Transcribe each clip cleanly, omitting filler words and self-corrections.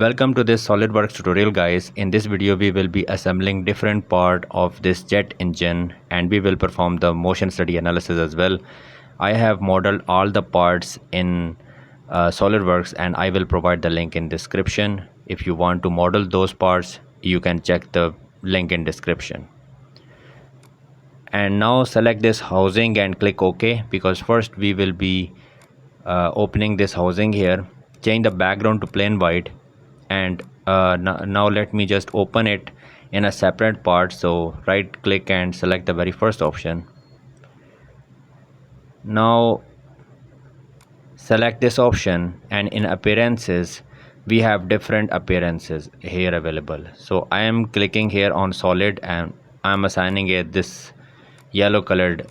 Welcome to this SolidWorks tutorial, guys. In this video we will be assembling different part of this jet engine and we will perform the motion study analysis as well. I have modeled all the parts in SolidWorks and I will provide the link in description. If you want to model those parts, you can check the link in description. And now select this housing and click OK, because first we will be opening this housing here. Change the background to plain white, and now let me just open it in a separate part. So right click and select the very first option. Now select this option, and in appearances we have different appearances here available. So I am clicking here on solid and I am assigning it this yellow colored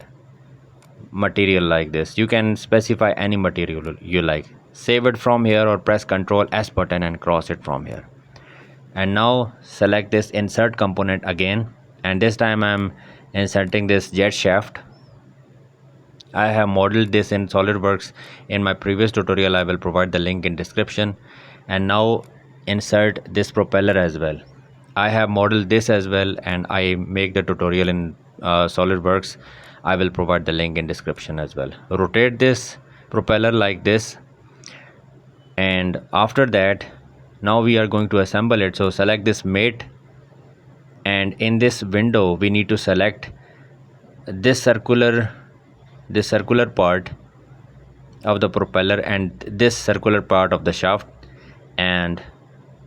material like this. You can specify any material you like. Save it from here or press Ctrl S button and cross it from here. And now select this insert component again, and this time I'm inserting this jet shaft. I have modeled this in SolidWorks in my previous tutorial. I will provide the link in description. And now insert this propeller as well. I have modeled this as well and I make the tutorial in SolidWorks. I will provide the link in description as well. Rotate this propeller like this, and after that now we are going to assemble it. So select this mate, and in this window we need to select this circular part of the propeller and this circular part of the shaft, and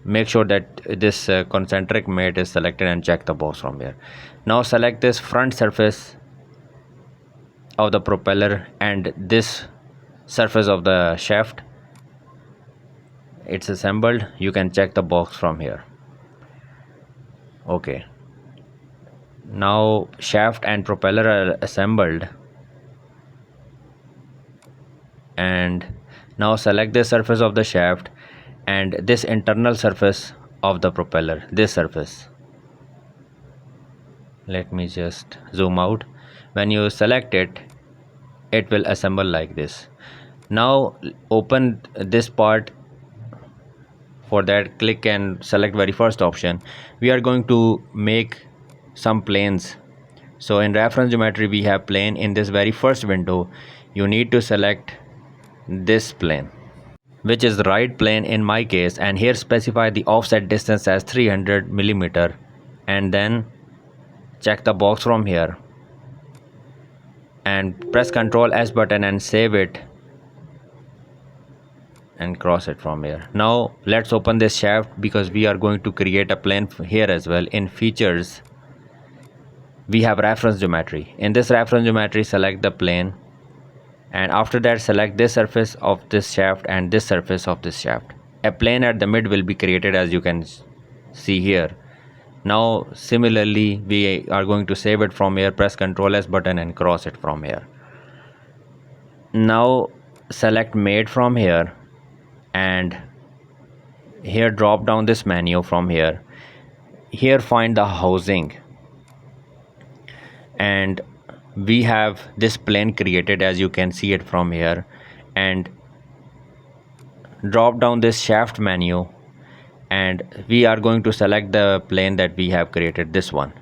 make sure that this concentric mate is selected and check the box from here. Now select this front surface of the propeller and this surface of the shaft. It's assembled. You can check the box from here. Okay, now shaft and propeller are assembled, and now select the surface of the shaft and this internal surface of the propeller, this surface. Let me just zoom out. When you select it, it will assemble like this. Now open this part. For that, click and select very first option. We are going to make some planes. So in reference geometry we have plane. In this very first window you need to select this plane, which is the right plane in my case, and here specify the offset distance as 300 millimeter, and then check the box from here and press Ctrl S button and save it and cross it from here. Now let's open this shaft because we are going to create a plane here as well. In features we have reference geometry. In this reference geometry select the plane, and after that select this surface of this shaft and this surface of this shaft. A plane at the mid will be created, as you can see here. Now similarly we are going to save it from here. Press Ctrl S button and cross it from here. Now select mate from here, and here drop down this menu from here. Here find the housing, and we have this plane created, as you can see it from here, and drop down this shaft menu, and we are going to select the plane that we have created, this one,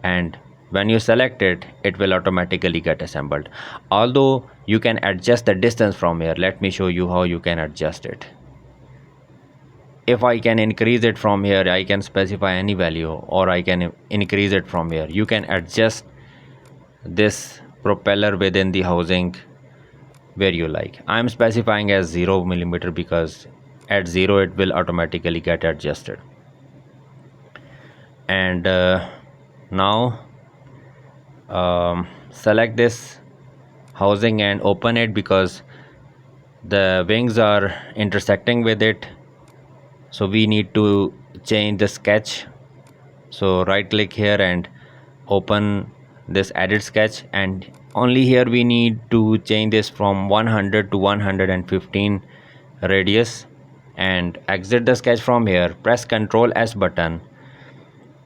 and when you select it, it will automatically get assembled. Although you can adjust the distance from here. Let me show you how you can adjust it. If I can increase it from here, I can specify any value, or I can increase it from here. You can adjust this propeller within the housing where you like. I am specifying as 0 millimeter because at 0 it will automatically get adjusted. And now select this housing and open it because the wings are intersecting with it. So we need to change the sketch. So right click here and open this edit sketch, and only here we need to change this from 100 to 115 radius, and exit the sketch from here. Press Ctrl S button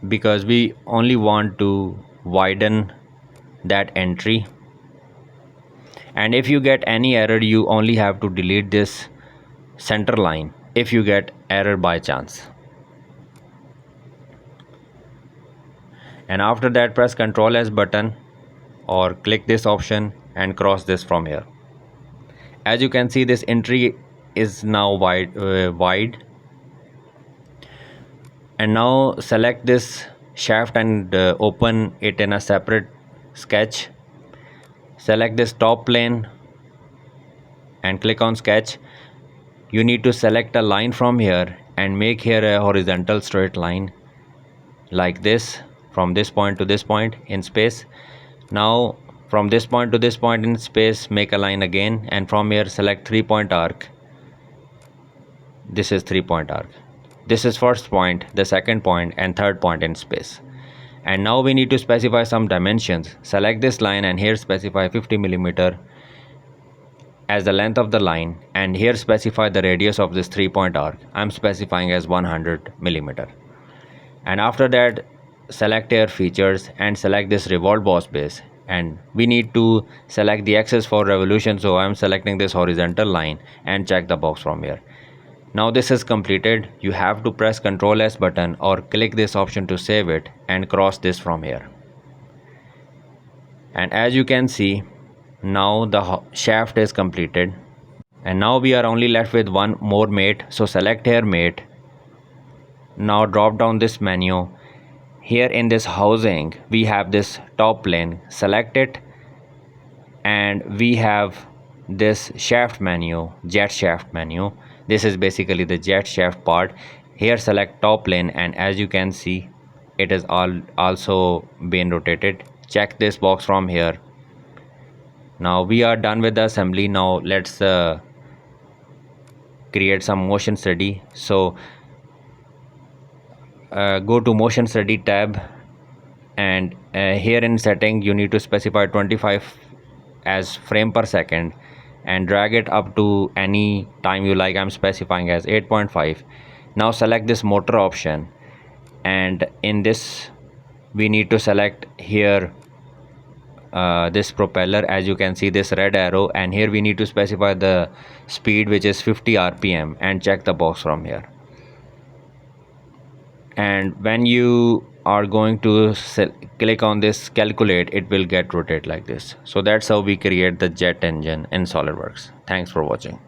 because we only want to widen that entry, and if you get any error you only have to delete this center line if you get error by chance. And after that, press Ctrl S button or click this option and cross this from here. As you can see, this entry is now wide. And now select this shaft and open it in a separate sketch. Select this top plane and click on sketch. You need to select a line from here and make here a horizontal straight line like this, from this point to this point in space. Now from this point to this point in space, make a line again, and from here select 3-point arc. This is 3-point arc. This is first point, the second point, and third point in space. And now we need to specify some dimensions. Select this line and here specify 50 mm as the length of the line, and here specify the radius of this 3-point arc. I'm specifying as 100 mm. And after that, select here features and select this revolve boss base, and we need to select the axis for revolution, so I'm selecting this horizontal line and check the box from here. Now this is completed. You have to press Ctrl S button or click this option to save it and cross this from here. And as you can see, now the shaft is completed. And now we are only left with one more mate, so select here mate. Now drop down this menu. Here in this housing we have this top plane, select it, and we have this shaft menu, jet shaft menu. This is basically the jet shaft part. Here select top plane, and as you can see, it is also been rotated. Check this box from here. Now we are done with the assembly. Now let's create some motion study. So go to motion study tab, and here in setting you need to specify 25 as frame per second and drag it up to any time you like. I'm specifying as 8.5. Now select this motor option, and in this we need to select here this propeller. As you can see, this red arrow, and here we need to specify the speed, which is 50 rpm, and check the box from here. And when you are going to click on this calculate, it will get rotate like this. So that's how we create the jet engine in SolidWorks. Thanks for watching.